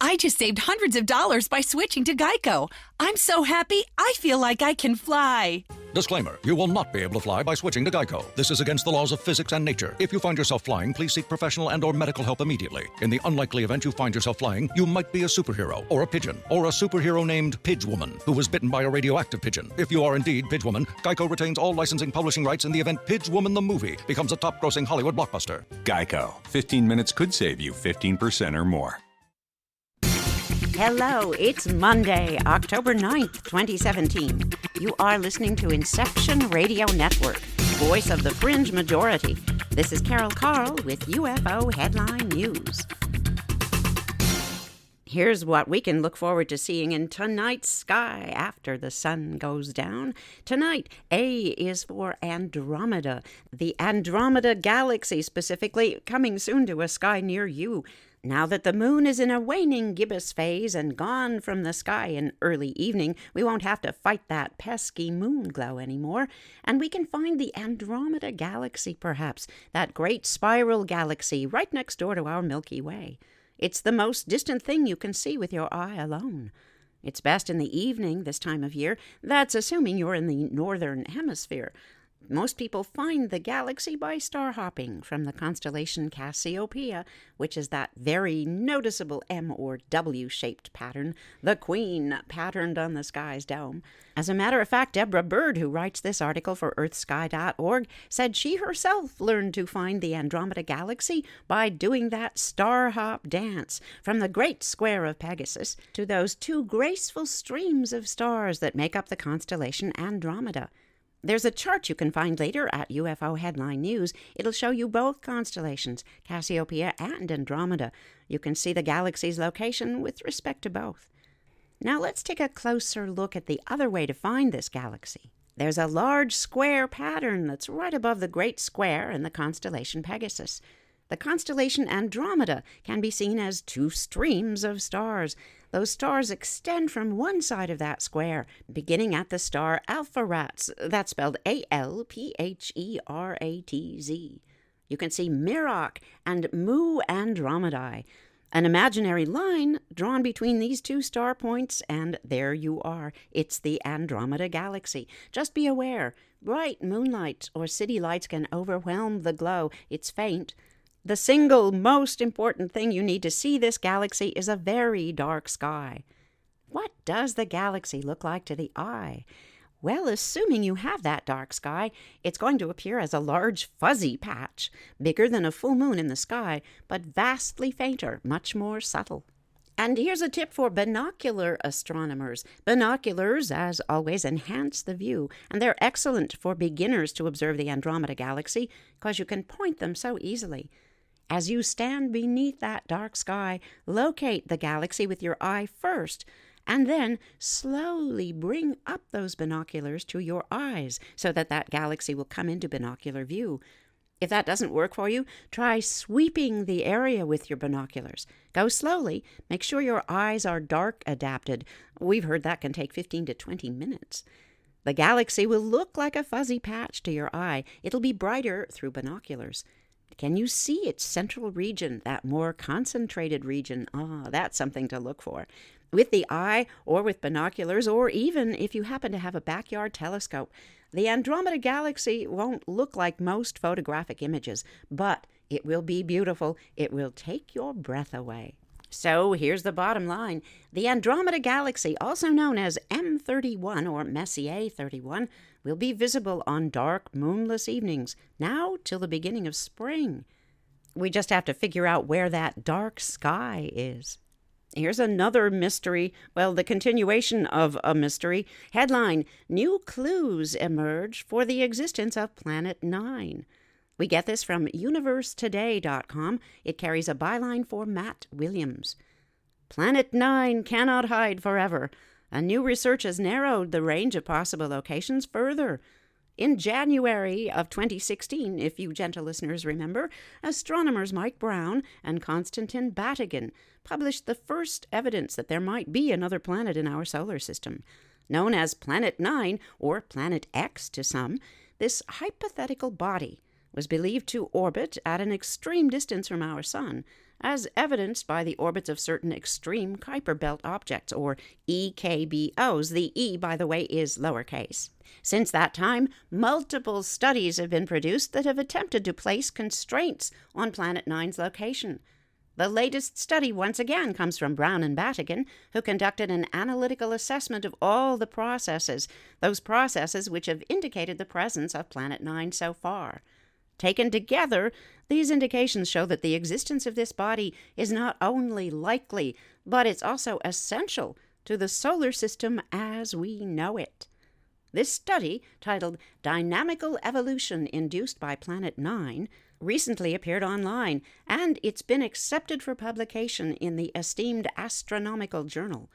I just saved hundreds of dollars by switching to Geico. I'm so happy, I feel like I can fly. Disclaimer, you will not be able to fly by switching to Geico. This is against the laws of physics and nature. If you find yourself flying, please seek professional and/or medical help immediately. In the unlikely event you find yourself flying, you might be a superhero, or a pigeon, or a superhero named Pidgewoman, who was bitten by a radioactive pigeon. If you are indeed Pidgewoman, Geico retains all licensing publishing rights in the event Pidgewoman the movie becomes a top-grossing Hollywood blockbuster. Geico. 15 minutes could save you 15% or more. Hello, it's Monday, October 9th, 2017. You are listening to Inception Radio Network, voice of the fringe majority. This is Carol Carl with UFO Headline News. Here's what we can look forward to seeing in tonight's sky after the sun goes down. Tonight, A is for Andromeda, the Andromeda Galaxy specifically, coming soon to a sky near you. Now that the moon is in a waning gibbous phase and gone from the sky in early evening, we won't have to fight that pesky moon glow anymore, and we can find the Andromeda Galaxy perhaps, that great spiral galaxy right next door to our Milky Way. It's the most distant thing you can see with your eye alone. It's best in the evening this time of year. That's assuming you're in the Northern Hemisphere. Most people find the galaxy by star hopping from the constellation Cassiopeia, which is that very noticeable M or W-shaped pattern, the Queen patterned on the sky's dome. As a matter of fact, Deborah Bird, who writes this article for earthsky.org, said she herself learned to find the Andromeda Galaxy by doing that star hop dance from the Great Square of Pegasus to those two graceful streams of stars that make up the constellation Andromeda. There's a chart you can find later at UFO Headline News. It'll show you both constellations, Cassiopeia and Andromeda. You can see the galaxy's location with respect to both. Now let's take a closer look at the other way to find this galaxy. There's a large square pattern that's right above the Great Square in the constellation Pegasus. The constellation Andromeda can be seen as two streams of stars. Those stars extend from one side of that square, beginning at the star Alpheratz. That's spelled A-L-P-H-E-R-A-T-Z. You can see Meroc and Mu Andromedae, an imaginary line drawn between these two star points, and there you are. It's the Andromeda Galaxy. Just be aware, bright moonlight or city lights can overwhelm the glow. It's faint. The single most important thing you need to see this galaxy is a very dark sky. What does the galaxy look like to the eye? Well, assuming you have that dark sky, it's going to appear as a large fuzzy patch, bigger than a full moon in the sky, but vastly fainter, much more subtle. And here's a tip for binocular astronomers. Binoculars, as always, enhance the view, and they're excellent for beginners to observe the Andromeda Galaxy because you can point them so easily. As you stand beneath that dark sky, locate the galaxy with your eye first, and then slowly bring up those binoculars to your eyes so that that galaxy will come into binocular view. If that doesn't work for you, try sweeping the area with your binoculars. Go slowly. Make sure your eyes are dark adapted. We've heard that can take 15 to 20 minutes. The galaxy will look like a fuzzy patch to your eye. It'll be brighter through binoculars. Can you see its central region, that more concentrated region? That's something to look for. With the eye or with binoculars, or even if you happen to have a backyard telescope, the Andromeda Galaxy won't look like most photographic images, but it will be beautiful. It will take your breath away. So here's the bottom line. The Andromeda Galaxy, also known as M31 or Messier 31, will be visible on dark, moonless evenings, now till the beginning of spring. We just have to figure out where that dark sky is. Here's another mystery, well, the continuation of a mystery. Headline, New Clues Emerge for the Existence of Planet 9. We get this from universetoday.com. It carries a byline for Matt Williams. Planet 9 cannot hide forever. A new research has narrowed the range of possible locations further. In January of 2016, if you gentle listeners remember, astronomers Mike Brown and Konstantin Batygin published the first evidence that there might be another planet in our solar system. Known as Planet 9, or Planet X to some, this hypothetical body was believed to orbit at an extreme distance from our sun, as evidenced by the orbits of certain extreme Kuiper belt objects, or EKBOs. The E, by the way, is lowercase. Since that time, multiple studies have been produced that have attempted to place constraints on Planet Nine's location. The latest study, once again, comes from Brown and Battigan, who conducted an analytical assessment of all the processes, those processes which have indicated the presence of Planet Nine so far. Taken together, these indications show that the existence of this body is not only likely, but it's also essential to the solar system as we know it. This study, titled Dynamical Evolution Induced by Planet Nine, recently appeared online, and it's been accepted for publication in the esteemed Astronomical Journal.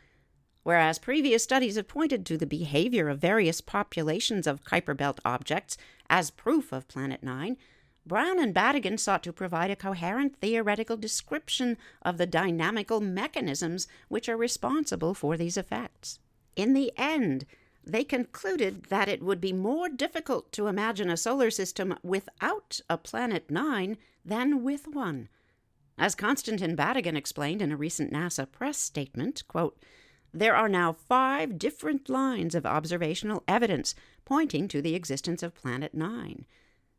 Whereas previous studies have pointed to the behavior of various populations of Kuiper belt objects as proof of Planet Nine, Brown and Battigan sought to provide a coherent theoretical description of the dynamical mechanisms which are responsible for these effects. In the end, they concluded that it would be more difficult to imagine a solar system without a Planet Nine than with one. As Konstantin Battigan explained in a recent NASA press statement, quote, "There are now 5 different lines of observational evidence pointing to the existence of Planet Nine.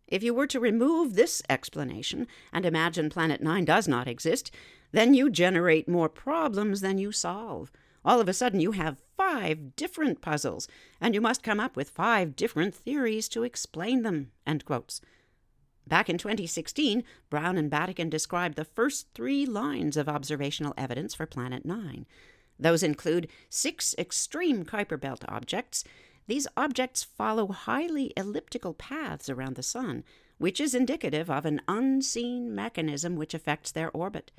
If you were to remove this explanation and imagine Planet Nine does not exist, then you generate more problems than you solve. All of a sudden you have 5 different puzzles, and you must come up with 5 different theories to explain them." End quotes. Back in 2016, Brown and Battigan described the first 3 lines of observational evidence for Planet Nine. Those include 6 extreme Kuiper belt objects. These objects follow highly elliptical paths around the Sun, which is indicative of an unseen mechanism which affects their orbit.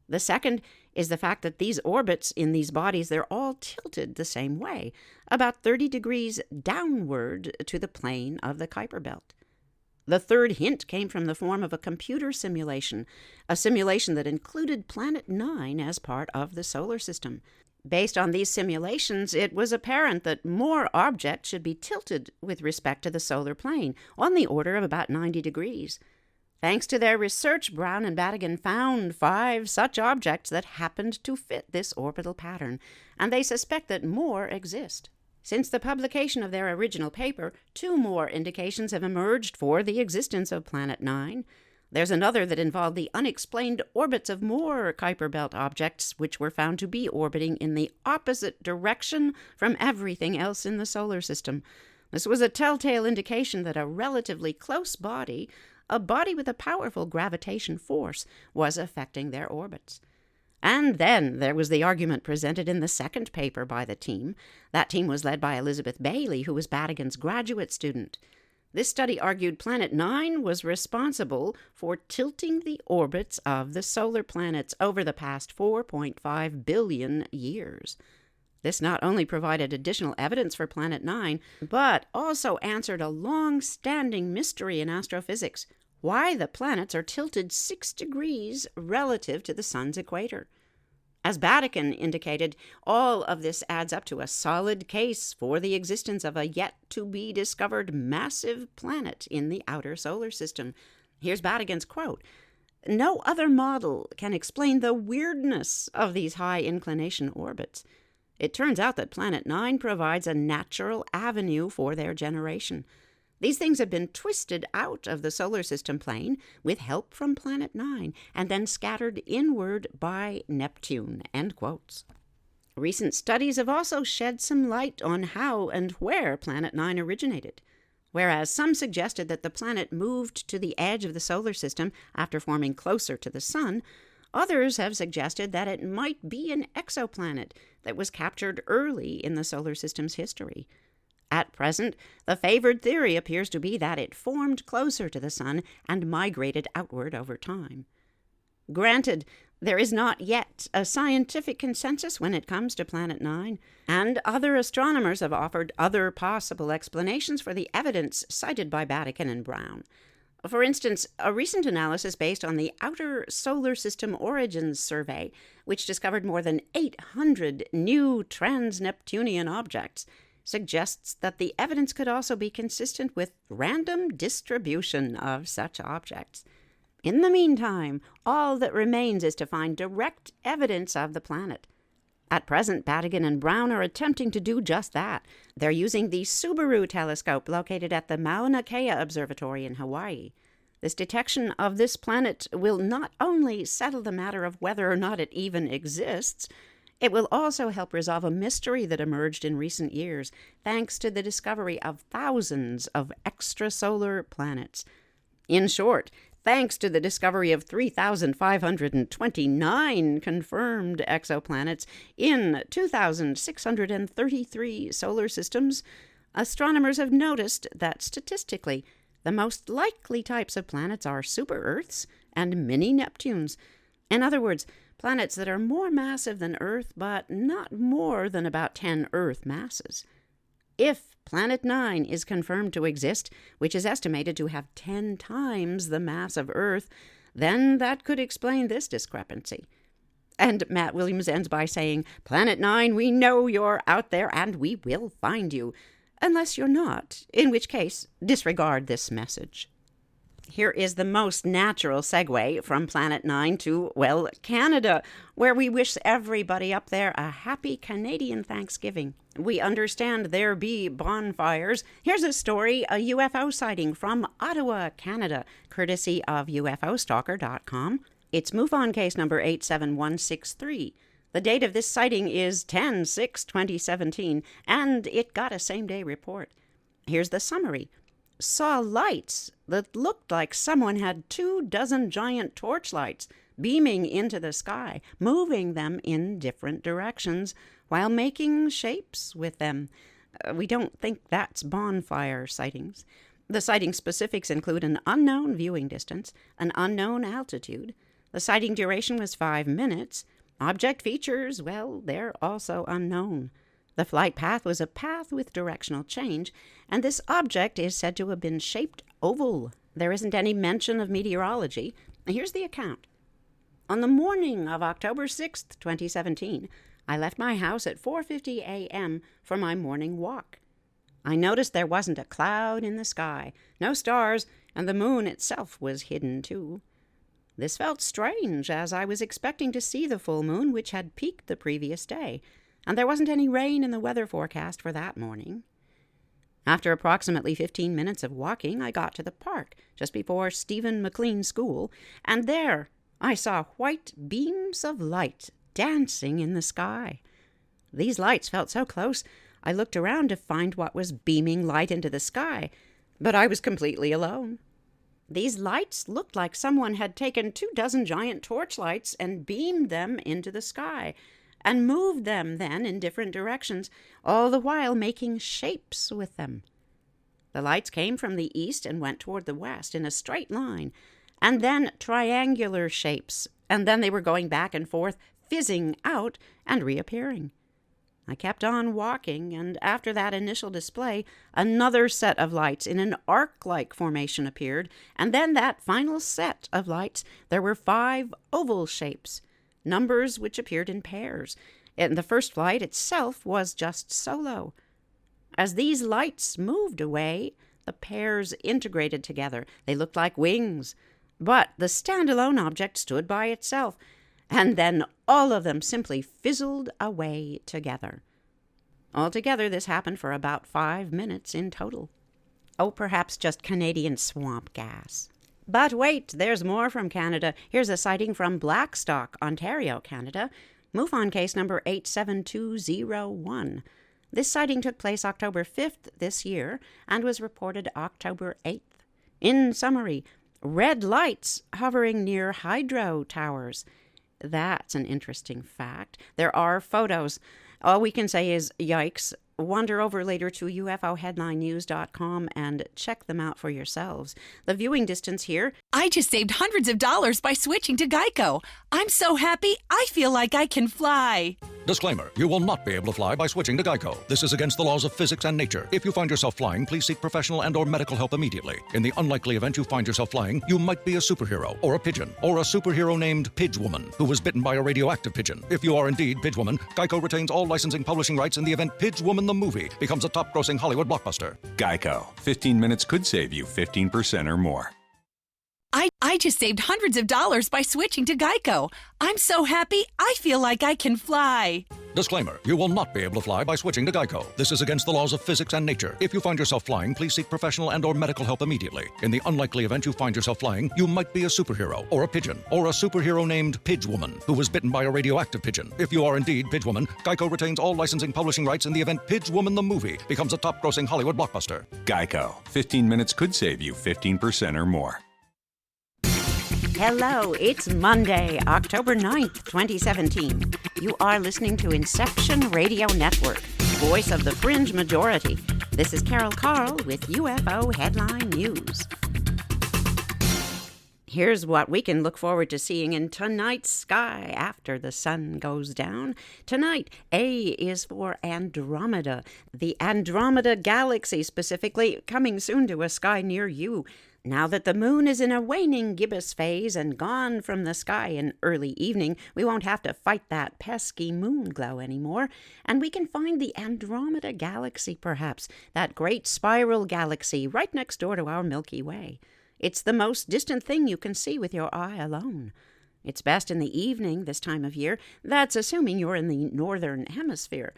The second is the fact that these orbits in these bodies, they're all tilted the same way, about 30 degrees downward to the plane of the Kuiper belt. The third hint came from the form of a computer simulation, a simulation that included Planet Nine as part of the solar system. Based on these simulations, it was apparent that more objects should be tilted with respect to the solar plane, on the order of about 90 degrees. Thanks to their research, Brown and Battigan found 5 such objects that happened to fit this orbital pattern, and they suspect that more exist. Since the publication of their original paper, 2 more indications have emerged for the existence of Planet Nine. There's another that involved the unexplained orbits of more Kuiper belt objects, which were found to be orbiting in the opposite direction from everything else in the solar system. This was a telltale indication that a relatively close body, a body with a powerful gravitation force, was affecting their orbits. And then there was the argument presented in the second paper by the team. That team was led by Elizabeth Bailey, who was Battigan's graduate student. This study argued Planet Nine was responsible for tilting the orbits of the solar planets over the past 4.5 billion years. This not only provided additional evidence for Planet Nine, but also answered a long-standing mystery in astrophysics: why the planets are tilted 6 degrees relative to the Sun's equator. As Battigan indicated, all of this adds up to a solid case for the existence of a yet-to-be-discovered massive planet in the outer solar system. Here's Battigan's quote: "No other model can explain the weirdness of these high-inclination orbits. It turns out that Planet Nine provides a natural avenue for their generation. These things have been twisted out of the solar system plane with help from Planet Nine and then scattered inward by Neptune." End quotes. Recent studies have also shed some light on how and where Planet Nine originated. Whereas some suggested that the planet moved to the edge of the solar system after forming closer to the Sun, others have suggested that it might be an exoplanet that was captured early in the solar system's history. At present, the favored theory appears to be that it formed closer to the Sun and migrated outward over time. Granted, there is not yet a scientific consensus when it comes to Planet Nine, and other astronomers have offered other possible explanations for the evidence cited by Battigan and Brown. For instance, a recent analysis based on the Outer Solar System Origins Survey, which discovered more than 800 new trans-Neptunian objects, suggests that the evidence could also be consistent with random distribution of such objects. In the meantime, all that remains is to find direct evidence of the planet. At present, Badigan and Brown are attempting to do just that. They're using the Subaru telescope located at the Mauna Kea Observatory in Hawaii. This detection of this planet will not only settle the matter of whether or not it even exists, it will also help resolve a mystery that emerged in recent years, thanks to the discovery of thousands of extrasolar planets. In short, thanks to the discovery of 3,529 confirmed exoplanets in 2,633 solar systems, astronomers have noticed that statistically, the most likely types of planets are super-Earths and mini-Neptunes. In other words, planets that are more massive than Earth, but not more than about 10 Earth masses. If Planet 9 is confirmed to exist, which is estimated to have 10 times the mass of Earth, then that could explain this discrepancy. And Matt Williams ends by saying, "Planet 9, we know you're out there and we will find you. Unless you're not, in which case, disregard this message." Here is the most natural segue from Planet 9 to, well, Canada, where we wish everybody up there a happy Canadian Thanksgiving. We understand there be bonfires. Here's a story, a UFO sighting from Ottawa, Canada, courtesy of UFOstalker.com. It's MUFON case number 87163. The date of this sighting is 10/6/2017, and it got a same-day report. Here's the summary. Saw lights that looked like someone had 24 giant torchlights beaming into the sky, moving them in different directions while making shapes with them. We don't think that's bonfire sightings. The sighting specifics include an unknown viewing distance, an unknown altitude. The sighting duration was 5 minutes. Object features, well, they're also unknown. The flight path was a path with directional change, and this object is said to have been shaped oval. There isn't any mention of meteorology. Here's the account. On the morning of October 6th, 2017, I left my house at 4:50 a.m. for my morning walk. I noticed there wasn't a cloud in the sky, no stars, and the moon itself was hidden too. This felt strange, as I was expecting to see the full moon, which had peaked the previous day, and there wasn't any rain in the weather forecast for that morning. After approximately 15 minutes of walking, I got to the park, just before Stephen McLean School, and there I saw white beams of light dancing in the sky. These lights felt so close, I looked around to find what was beaming light into the sky, but I was completely alone. These lights looked like someone had taken 24 giant torchlights and beamed them into the sky, and moved them then in different directions, all the while making shapes with them. The lights came from the east and went toward the west in a straight line, and then triangular shapes, and then they were going back and forth, fizzing out and reappearing. I kept on walking, and after that initial display, another set of lights in an arc-like formation appeared, and then that final set of lights, there were 5 oval shapes, numbers which appeared in pairs, and the first flight itself was just solo. As these lights moved away, the pairs integrated together. They looked like wings, but the standalone object stood by itself, and then all of them simply fizzled away together. Altogether, this happened for about 5 minutes in total. Oh, perhaps just Canadian swamp gas. But wait, there's more from Canada. Here's a sighting from Blackstock, Ontario, Canada. MUFON case number 87201. This sighting took place October 5th this year and was reported October 8th. In summary, red lights hovering near hydro towers. That's an interesting fact. There are photos. All we can say is, yikes. Wander over later to UFOheadlinenews.com and check them out for yourselves. The viewing distance here. I just saved hundreds of dollars by switching to Geico. I'm so happy, I feel like I can fly. Disclaimer, you will not be able to fly by switching to Geico. This is against the laws of physics and nature. If you find yourself flying, please seek professional and or medical help immediately. In the unlikely event you find yourself flying, you might be a superhero, or a pigeon, or a superhero named Pidgewoman, who was bitten by a radioactive pigeon. If you are indeed Pidgewoman, Geico retains all licensing publishing rights in the event Pidgewoman the movie becomes a top-grossing Hollywood blockbuster. Geico. 15 minutes could save you 15% or more. I just saved hundreds of dollars by switching to Geico. I'm so happy, I feel like I can fly. Disclaimer, you will not be able to fly by switching to Geico. This is against the laws of physics and nature. If you find yourself flying, please seek professional and or medical help immediately. In the unlikely event you find yourself flying, you might be a superhero, or a pigeon, or a superhero named Pidgewoman, who was bitten by a radioactive pigeon. If you are indeed Pidgewoman, Geico retains all licensing publishing rights in the event Pidgewoman the movie becomes a top-grossing Hollywood blockbuster. Geico. 15 minutes could save you 15% or more. Hello, it's Monday, October 9th, 2017. You are listening to Inception Radio Network, voice of the fringe majority. This is Carol Carl with UFO Headline News. Here's what we can look forward to seeing in tonight's sky after the sun goes down. Tonight, A is for Andromeda, the Andromeda galaxy specifically, coming soon to a sky near you. Now that the moon is in a waning gibbous phase and gone from the sky in early evening, we won't have to fight that pesky moon glow anymore, and we can find the Andromeda galaxy perhaps, that great spiral galaxy right next door to our Milky Way. It's the most distant thing you can see with your eye alone. It's best in the evening this time of year. That's assuming you're in the Northern Hemisphere.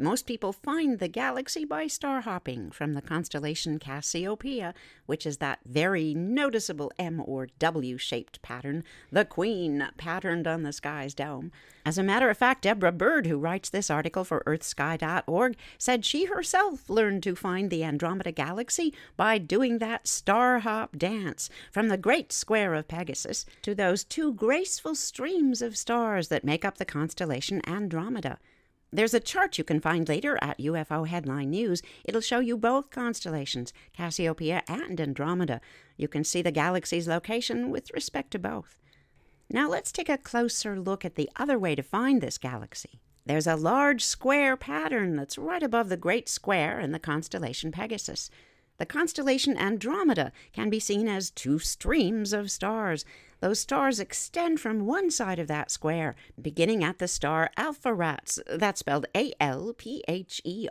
Most people find the galaxy by star hopping from the constellation Cassiopeia, which is that very noticeable M or W-shaped pattern, the Queen patterned on the sky's dome. As a matter of fact, Deborah Bird, who writes this article for earthsky.org, said she herself learned to find the Andromeda galaxy by doing that star hop dance from the Great Square of Pegasus to those two graceful streams of stars that make up the constellation Andromeda. There's a chart you can find later at UFO Headline News. It'll show you both constellations, Cassiopeia and Andromeda. You can see the galaxy's location with respect to both. Now let's take a closer look at the other way to find this galaxy. There's a large square pattern that's right above the Great Square in the constellation Pegasus. The constellation Andromeda can be seen as two streams of stars. Those stars extend from one side of that square, beginning at the star Alpheratz. That's spelled Alpheratz. You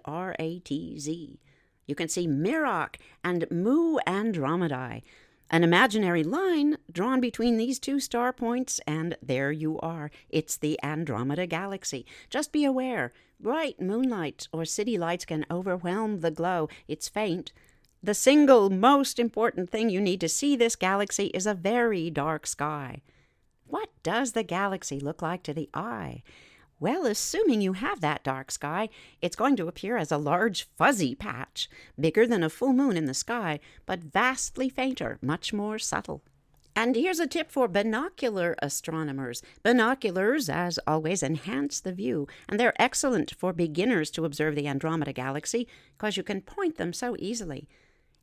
can see Meroc and Mu Andromedae, an imaginary line drawn between these two star points, and there you are. It's the Andromeda galaxy. Just be aware, bright moonlight or city lights can overwhelm the glow. It's faint. The single most important thing you need to see this galaxy is a very dark sky. What does the galaxy look like to the eye? Well, assuming you have that dark sky, it's going to appear as a large fuzzy patch, bigger than a full moon in the sky, but vastly fainter, much more subtle. And here's a tip for binocular astronomers. Binoculars, as always, enhance the view, and they're excellent for beginners to observe the Andromeda galaxy because you can point them so easily.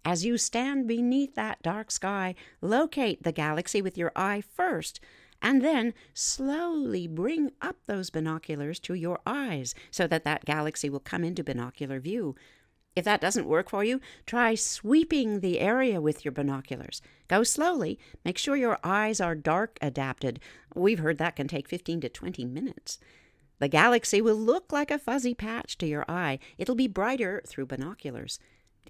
As you stand beneath that dark sky, locate the galaxy with your eye first, and then slowly bring up those binoculars to your eyes so that that galaxy will come into binocular view. If that doesn't work for you, try sweeping the area with your binoculars. Go slowly. Make sure your eyes are dark adapted. We've heard that can take 15 to 20 minutes. The galaxy will look like a fuzzy patch to your eye. It'll be brighter through binoculars.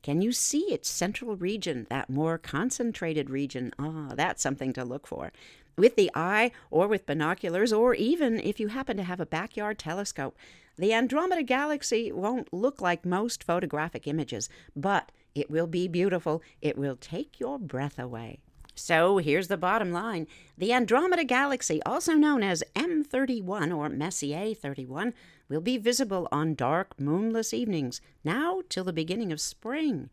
Can you see its central region, that more concentrated region? That's something to look for. With the eye or with binoculars, or even if you happen to have a backyard telescope, the Andromeda galaxy won't look like most photographic images, but it will be beautiful. It will take your breath away. So here's the bottom line. The Andromeda galaxy, also known as M31 or Messier 31, will be visible on dark, moonless evenings, now till the beginning of spring.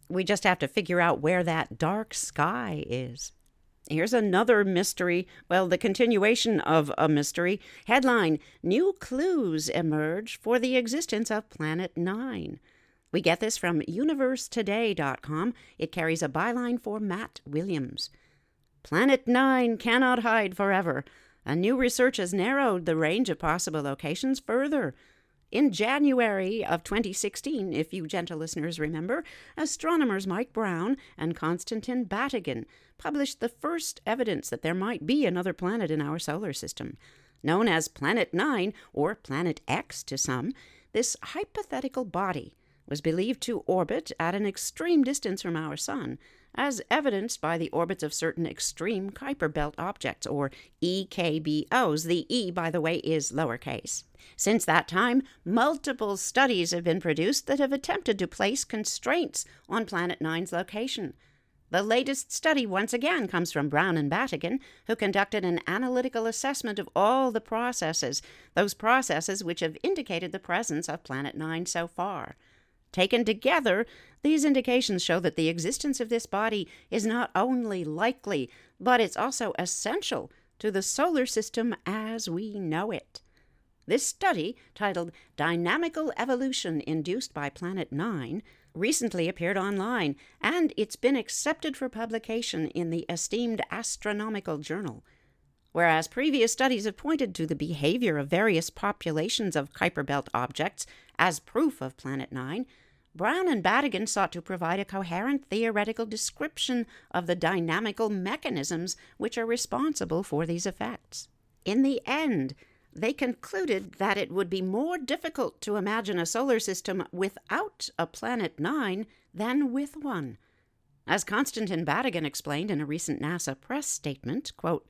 We just have to figure out where that dark sky is. Here's another mystery, well, the continuation of a mystery. Headline, New Clues Emerge for the Existence of Planet 9. We get this from universetoday.com. It carries a byline for Matt Williams. Planet 9 cannot hide forever. A new research has narrowed the range of possible locations further. In January of 2016, if you gentle listeners remember, astronomers Mike Brown and Konstantin Batygin published the first evidence that there might be another planet in our solar system. Known as Planet 9, or Planet X to some, this hypothetical body was believed to orbit at an extreme distance from our Sun, as evidenced by the orbits of certain extreme Kuiper Belt objects, or EKBOs. The E, by the way, is lowercase. Since that time, multiple studies have been produced that have attempted to place constraints on Planet Nine's location. The latest study, once again, comes from Brown and Battigan, who conducted an analytical assessment of all the processes, those processes which have indicated the presence of Planet Nine so far. Taken together, these indications show that the existence of this body is not only likely, but it's also essential to the solar system as we know it. This study, titled Dynamical Evolution Induced by Planet Nine, recently appeared online, and it's been accepted for publication in the esteemed Astronomical Journal. Whereas previous studies have pointed to the behavior of various populations of Kuiper Belt objects as proof of Planet Nine, Brown and Battigan sought to provide a coherent theoretical description of the dynamical mechanisms which are responsible for these effects. In the end, they concluded that it would be more difficult to imagine a solar system without a Planet Nine than with one. As Konstantin Battigan explained in a recent NASA press statement, quote,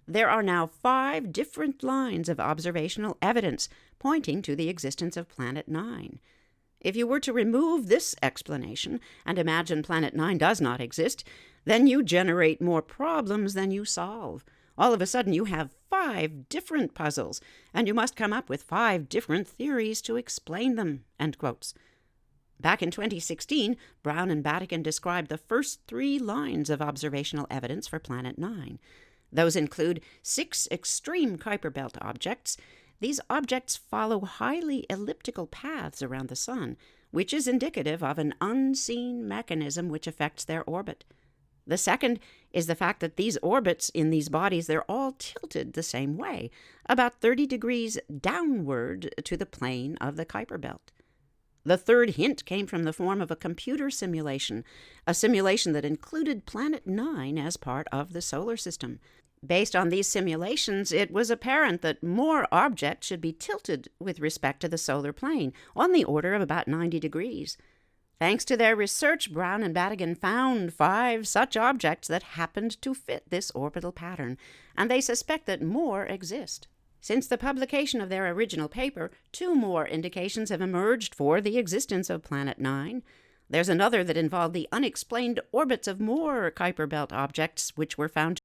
"There are now 5 different lines of observational evidence pointing to the existence of Planet Nine. If you were to remove this explanation and imagine Planet Nine does not exist, then you generate more problems than you solve. All of a sudden you have 5 different puzzles, and you must come up with 5 different theories to explain them." End quotes. Back in 2016, Brown and Battigan described the first 3 lines of observational evidence for Planet Nine. Those include 6 extreme Kuiper Belt objects. These objects follow highly elliptical paths around the Sun, which is indicative of an unseen mechanism which affects their orbit. The second is the fact that these orbits in these bodies, they're all tilted the same way, about 30 degrees downward to the plane of the Kuiper Belt. The third hint came from the form of a computer simulation, a simulation that included Planet Nine as part of the solar system. Based on these simulations, it was apparent that more objects should be tilted with respect to the solar plane, on the order of about 90 degrees. Thanks to their research, Brown and Battigan found 5 such objects that happened to fit this orbital pattern, and they suspect that more exist. Since the publication of their original paper, 2 more indications have emerged for the existence of Planet Nine. There's another that involved the unexplained orbits of more Kuiper Belt objects, which were found